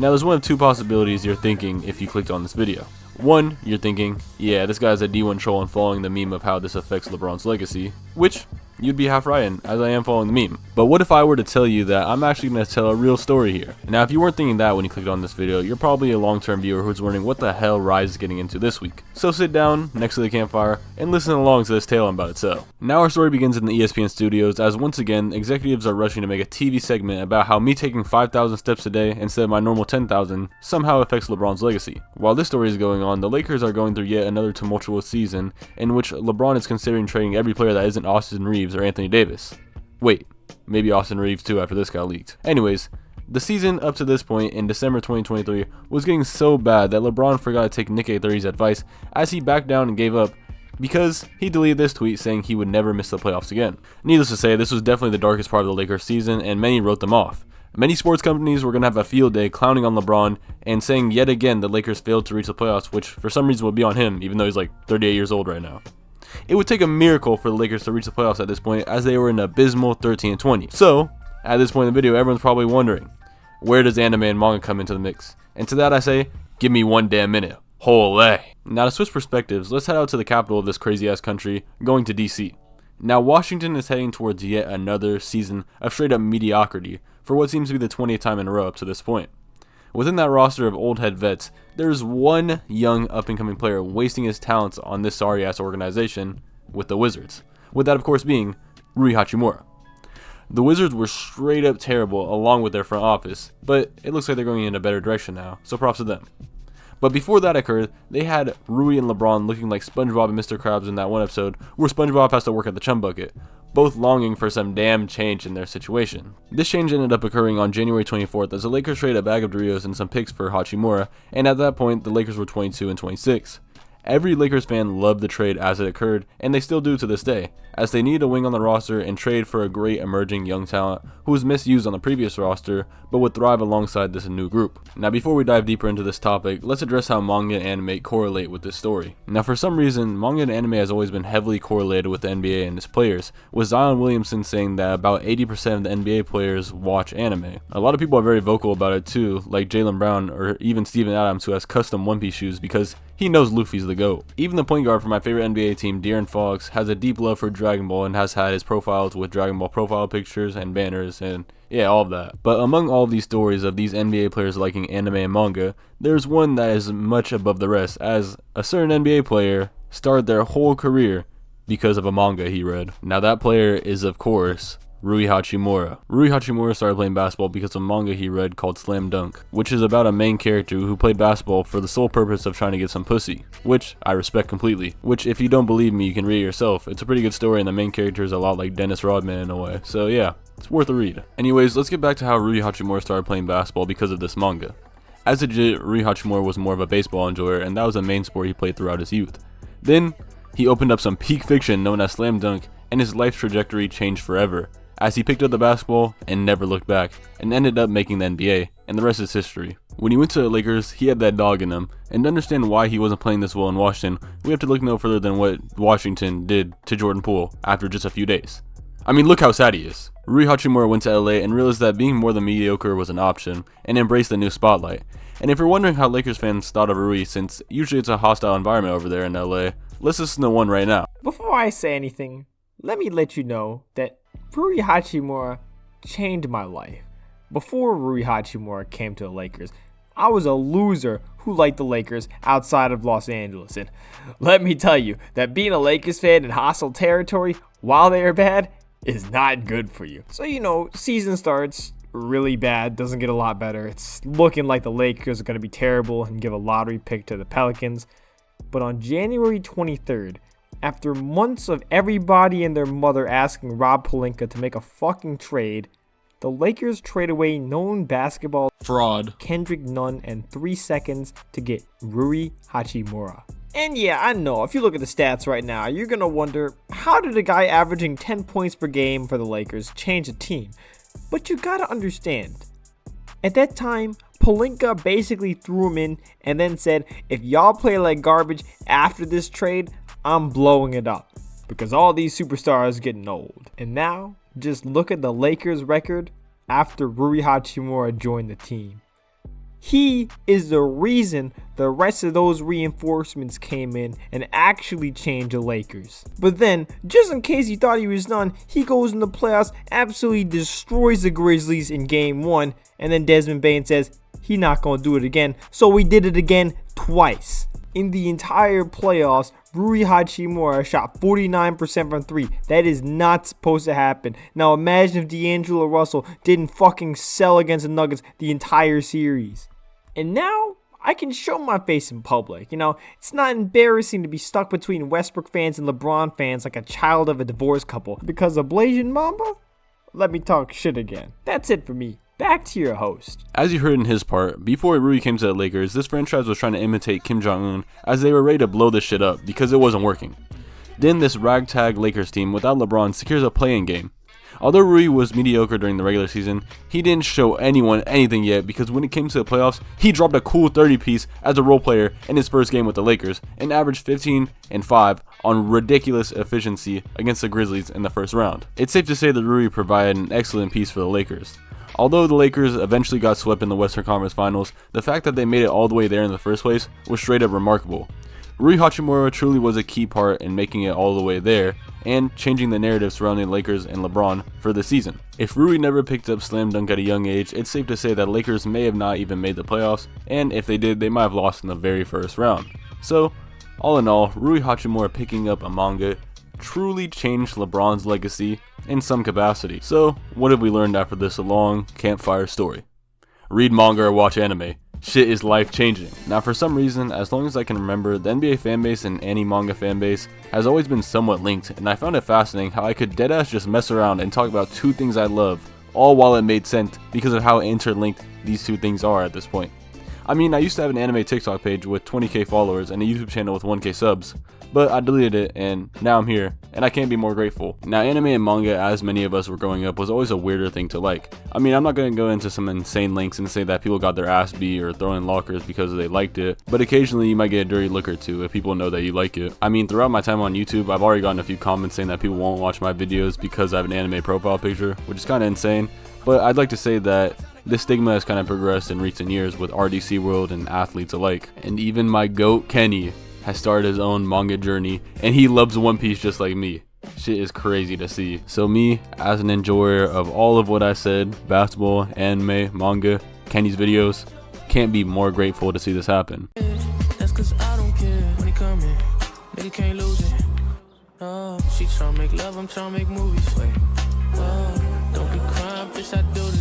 Now there's one of two possibilities you're thinking if you clicked on this video. One, you're thinking, yeah, this guy's a D1 troll and following the meme of how this affects LeBron's legacy, which you'd be half right in, as I am following the meme. But what if I were to tell you that I'm actually going to tell a real story here? Now, if you weren't thinking that when you clicked on this video, you're probably a long-term viewer who's wondering what the hell Rise is getting into this week. So sit down next to the campfire and listen along to this tale I'm about to tell. Now our story begins in the ESPN studios, as once again, executives are rushing to make a TV segment about how me taking 5,000 steps a day instead of my normal 10,000 somehow affects LeBron's legacy. While this story is going on, the Lakers are going through yet another tumultuous season in which LeBron is considering trading every player that isn't Austin Reeves or Anthony Davis. Wait, maybe Austin Reeves too after this got leaked. Anyways, the season up to this point in December 2023 was getting so bad that LeBron forgot to take Nick A30's advice as he backed down and gave up because he deleted this tweet saying he would never miss the playoffs again. Needless to say, this was definitely the darkest part of the Lakers season and many wrote them off. Many sports companies were going to have a field day clowning on LeBron and saying yet again the Lakers failed to reach the playoffs, which for some reason would be on him even though he's like 38 years old right now. It would take a miracle for the Lakers to reach the playoffs at this point, as they were an abysmal 13-20. So, at this point in the video, everyone's probably wondering, where does anime and manga come into the mix? And to that I say, give me one damn minute. Holy. Now to switch perspectives, let's head out to the capital of this crazy ass country, going to DC. Now Washington is heading towards yet another season of straight up mediocrity for what seems to be the 20th time in a row up to this point. Within that roster of old head vets, there's one young up-and-coming player wasting his talents on this sorry-ass organization with the Wizards, with that of course being Rui Hachimura. The Wizards were straight up terrible along with their front office, but it looks like they're going in a better direction now, so props to them. But before that occurred, they had Rui and LeBron looking like SpongeBob and Mr. Krabs in that one episode where SpongeBob has to work at the chum bucket, both longing for some damn change in their situation. This change ended up occurring on January 24th as the Lakers traded a bag of Doritos and some picks for Hachimura, and at that point the Lakers were 22-26. Every Lakers fan loved the trade as it occurred, and they still do to this day, as they needed a wing on the roster and trade for a great emerging young talent who was misused on the previous roster, but would thrive alongside this new group. Now before we dive deeper into this topic, let's address how manga and anime correlate with this story. Now for some reason, manga and anime has always been heavily correlated with the NBA and its players, with Zion Williamson saying that about 80% of the NBA players watch anime. A lot of people are very vocal about it too, like Jaylen Brown or even Steven Adams, who has custom One Piece shoes because he knows Luffy's the GOAT. Even the point guard for my favorite NBA team, De'Aaron Fox, has a deep love for Dragon Ball and has had his profiles with Dragon Ball profile pictures and banners and yeah, all of that. But among all of these stories of these NBA players liking anime and manga, there's one that is much above the rest, as a certain NBA player started their whole career because of a manga he read. Now that player is of course Rui Hachimura. Rui Hachimura started playing basketball because of a manga he read called Slam Dunk, which is about a main character who played basketball for the sole purpose of trying to get some pussy, which I respect completely. Which, if you don't believe me, you can read it yourself. It's a pretty good story and the main character is a lot like Dennis Rodman in a way, so yeah, it's worth a read. Anyways, let's get back to how Rui Hachimura started playing basketball because of this manga. As legit, Rui Hachimura was more of a baseball enjoyer, and that was the main sport he played throughout his youth. Then, he opened up some peak fiction known as Slam Dunk, and his life trajectory changed forever, as he picked up the basketball and never looked back, and ended up making the NBA, and the rest is history. When he went to the Lakers, he had that dog in him, and to understand why he wasn't playing this well in Washington, we have to look no further than what Washington did to Jordan Poole after just a few days. I mean, look how sad he is. Rui Hachimura went to LA and realized that being more than mediocre was an option, and embraced the new spotlight. And if you're wondering how Lakers fans thought of Rui, since usually it's a hostile environment over there in LA, let's listen to one right now. Before I say anything, let me let you know that Rui Hachimura changed my life. Before Rui Hachimura came to the Lakers, I was a loser who liked the Lakers outside of Los Angeles. And let me tell you that being a Lakers fan in hostile territory while they are bad is not good for you. So, season starts really bad, doesn't get a lot better. It's looking like the Lakers are going to be terrible and give a lottery pick to the Pelicans. But on January 23rd, after months of everybody and their mother asking Rob Pelinka to make a fucking trade, the Lakers trade away known basketball fraud Kendrick Nunn and 3 seconds to get Rui Hachimura. And yeah, I know, if you look at the stats right now, you're going to wonder, how did a guy averaging 10 points per game for the Lakers change a team? But you gotta understand, at that time, Pelinka basically threw him in and then said, if y'all play like garbage after this trade, I'm blowing it up, because all these superstars are getting old. And now, just look at the Lakers record after Rui Hachimura joined the team. He is the reason the rest of those reinforcements came in and actually changed the Lakers. But then, just in case you thought he was done, he goes in the playoffs, absolutely destroys the Grizzlies in game 1, and then Desmond Bane says he not gonna do it again, so we did it again twice. In the entire playoffs, Rui Hachimura shot 49% from 3. That is not supposed to happen. Now imagine if D'Angelo Russell didn't fucking sell against the Nuggets the entire series. And now, I can show my face in public. You know, it's not embarrassing to be stuck between Westbrook fans and LeBron fans like a child of a divorced couple. Because of Blasian Mamba? Let me talk shit again. That's it for me. Back to your host. As you heard in his part, before Rui came to the Lakers, this franchise was trying to imitate Kim Jong-un as they were ready to blow this shit up because it wasn't working. Then this ragtag Lakers team without LeBron secures a play-in game. Although Rui was mediocre during the regular season, he didn't show anyone anything yet because when it came to the playoffs, he dropped a cool 30-piece as a role player in his first game with the Lakers and averaged 15 and 5 on ridiculous efficiency against the Grizzlies in the first round. It's safe to say that Rui provided an excellent piece for the Lakers. Although the Lakers eventually got swept in the Western Conference Finals, the fact that they made it all the way there in the first place was straight up remarkable. Rui Hachimura truly was a key part in making it all the way there and changing the narrative surrounding Lakers and LeBron for the season. If Rui never picked up slam dunk at a young age, it's safe to say that Lakers may have not even made the playoffs, and if they did, they might have lost in the very first round. So, all in all, Rui Hachimura picking up a manga truly changed LeBron's legacy in some capacity. So, what have we learned after this long campfire story? Read manga or watch anime. Shit is life changing. Now for some reason, as long as I can remember, the NBA fanbase and anime-manga fanbase has always been somewhat linked, and I found it fascinating how I could deadass just mess around and talk about two things I love, all while it made sense because of how interlinked these two things are at this point. I mean, I used to have an anime TikTok page with 20k followers and a YouTube channel with 1k subs, but I deleted it and now I'm here, and I can't be more grateful. Now, anime and manga, as many of us were growing up, was always a weirder thing to like. I mean, I'm not going to go into some insane links and say that people got their ass beat or thrown in lockers because they liked it, but occasionally you might get a dirty look or two if people know that you like it. I mean, throughout my time on YouTube, I've already gotten a few comments saying that people won't watch my videos because I have an anime profile picture, which is kind of insane, but I'd like to say that this stigma has kind of progressed in recent years with RDC World and athletes alike. And even my GOAT Kenny has started his own manga journey, and he loves One Piece just like me. Shit is crazy to see. So me, as an enjoyer of all of what I said, basketball, anime, manga, Kenny's videos, can't be more grateful to see this happen. That's cause I don't care when he coming, nigga can't lose it. She tryna make love, I'm tryna make movies. Wait, don't be crying, bitch, I do